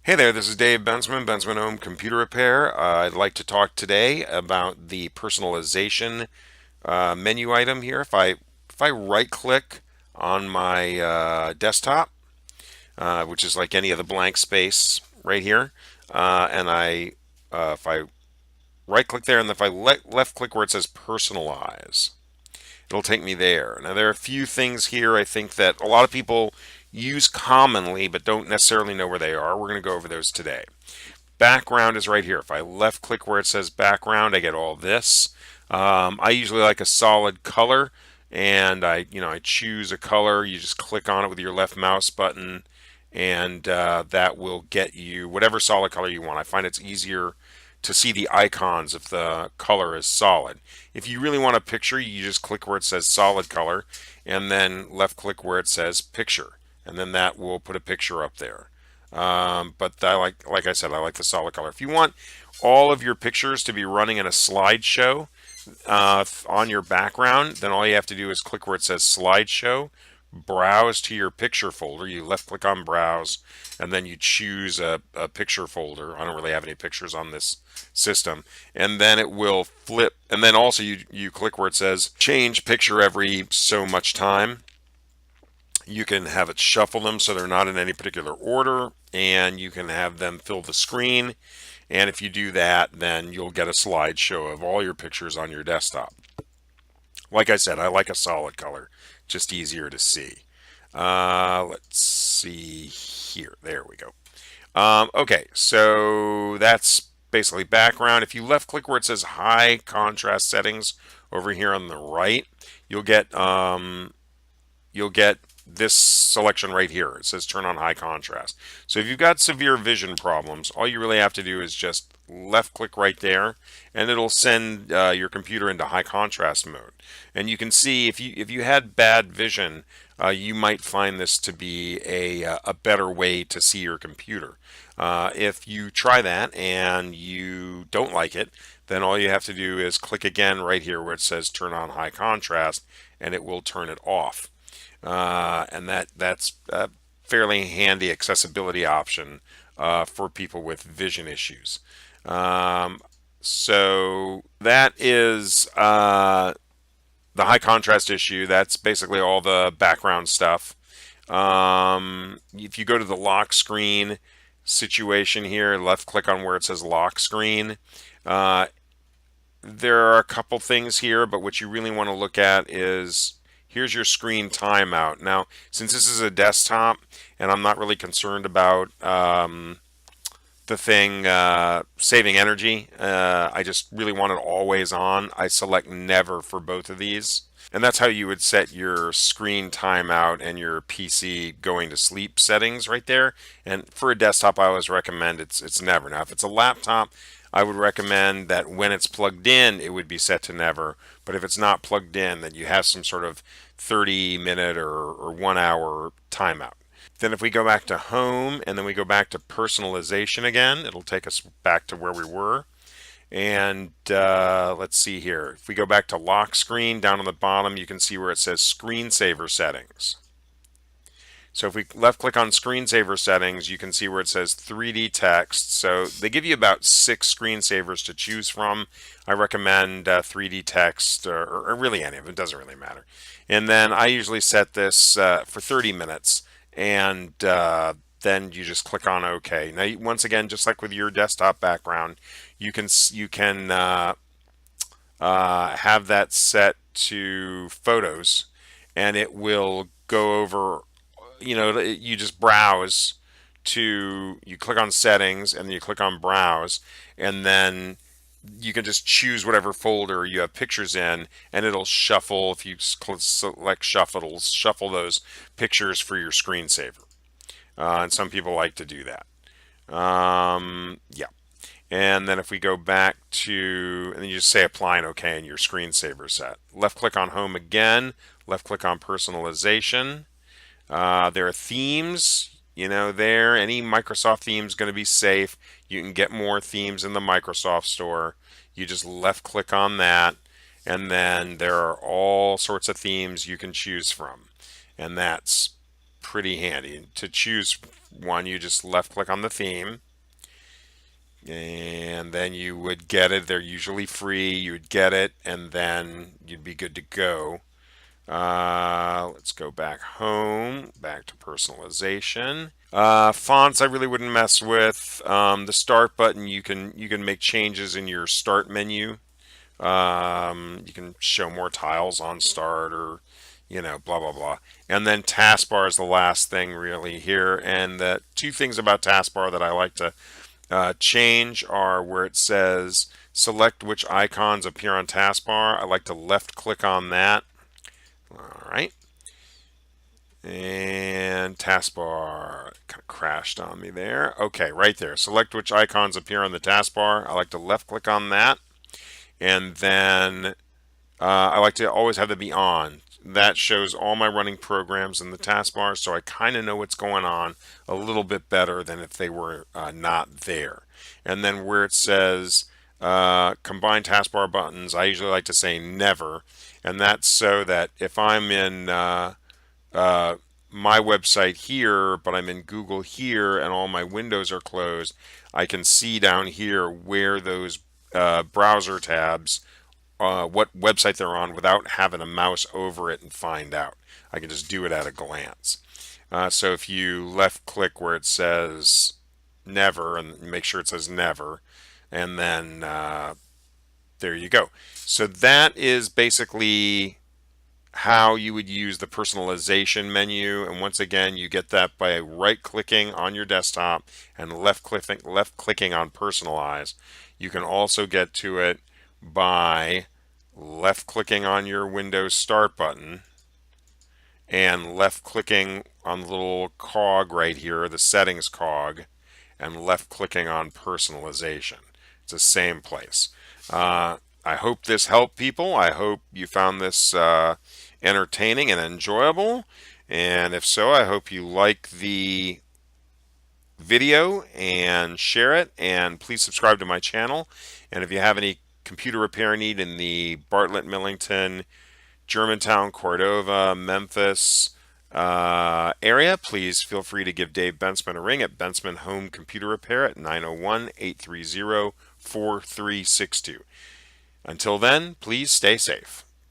Hey there, this is Dave Bensman, Bensman Home Computer Repair. I'd like to talk today about the personalization menu item here. If I right click on my desktop, which is like any of the blank space right here, and if I right click there and if I left click where it says personalize, it'll take me there. Now, there are a few things here I think that a lot of people use commonly but don't necessarily know where they are. We're going to go over those today. Background is right here. If I left click where it says background, I get all this. I usually like a solid color, and I choose a color. You just click on it with your left mouse button, and that will get you whatever solid color you want. I find it's easier to see the icons if the color is solid. If you really want a picture, you just click where it says solid color, and then left click where it says picture, and then that will put a picture up there. But like I said, I like the solid color. If you want all of your pictures to be running in a slideshow on your background, then all you have to do is click where it says slideshow, browse to your picture folder. You left click on browse, and then you choose a picture folder. I don't really have any pictures on this system. And then it will flip. And then also you click where it says change picture every so much time. You can have it shuffle them so they're not in any particular order, and you can have them fill the screen. And if you do that, then you'll get a slideshow of all your pictures on your desktop. Like I said, I like a solid color, just easier to see. Let's see here. There we go. Okay, so that's basically background. If you left click where it says high contrast settings over here on the right, you'll get this selection right here. It says turn on high contrast. So if you've got severe vision problems, all you really have to do is just left click right there, and it'll send your computer into high contrast mode. And you can see if you had bad vision, you might find this to be a better way to see your computer. If you try that and you don't like it, then all you have to do is click again right here where it says turn on high contrast, and it will turn it off. And that's a fairly handy accessibility option for people with vision issues. So that is the high contrast issue. That's basically all the background stuff. If you go to the lock screen situation here, left click on where it says lock screen. Uh, there are a couple things here, but what you really want to look at is here's your screen timeout. Now, since this is a desktop and I'm not really concerned about the thing saving energy, I just really want it always on. I select never for both of these. And that's how you would set your screen timeout and your PC going to sleep settings right there. And for a desktop, I always recommend it's never. Now, if it's a laptop, I would recommend that when it's plugged in, it would be set to never. But if it's not plugged in, then you have some sort of 30-minute or 1 hour timeout. Then if we go back to home and then we go back to personalization again, it'll take us back to where we were. And let's see here. If we go back to lock screen, down on the bottom, you can see where it says screensaver settings. So if we left click on screensaver settings, you can see where it says 3D text. So they give you about 6 screensavers to choose from. I recommend 3D text or really any of them. It doesn't really matter. And then I usually set this for 30 minutes, and then you just click on OK. Now, once again, just like with your desktop background, you can have that set to photos, and it will go over. You just browse you click on settings, and then you click on browse, and then you can just choose whatever folder you have pictures in, and it'll shuffle. If you select shuffle, it'll shuffle those pictures for your screensaver. And some people like to do that. Yeah. And then if we go back to, and then you just say apply and OK, and your screensaver set. Left click on home again, left click on personalization. There are themes, there. Any Microsoft theme is going to be safe. You can get more themes in the Microsoft Store. You just left click on that, and then there are all sorts of themes you can choose from. And that's pretty handy. To choose one, you just left click on the theme, and then you would get it. They're usually free. You would get it, and then you'd be good to go. Let's go back home, back to personalization. Fonts I really wouldn't mess with. The start button, you can make changes in your start menu. You can show more tiles on start, or blah blah blah. And then taskbar is the last thing really here. And the two things about taskbar that I like to change are where it says select which icons appear on taskbar. I like to left click on that. All right. And taskbar kind of crashed on me there. Okay, right there. Select which icons appear on the taskbar. I like to left click on that. And then I like to always have them be on. That shows all my running programs in the taskbar, so I kind of know what's going on a little bit better than if they were not there. And then where it says combine taskbar buttons, I usually like to say never, and that's so that if I'm in my website here, but I'm in Google here, and all my windows are closed, I can see down here where those browser tabs, what website they're on without having a mouse over it and find out. I can just do it at a glance. So if you left click where it says never and make sure it says never, and then there you go. So that is basically how you would use the personalization menu. And once again, you get that by right clicking on your desktop and left clicking on personalize. You can also get to it by left clicking on your Windows Start button and left clicking on the little cog right here, the settings cog, and left clicking on personalization. It's the same place. I hope this helped people. I hope you found this entertaining and enjoyable. And if so, I hope you like the video and share it. And please subscribe to my channel. And if you have any computer repair need in the Bartlett, Millington, Germantown, Cordova, Memphis area, please feel free to give Dave Bensman a ring at Bensman Home Computer Repair at 901-830-4362. Until then, please stay safe.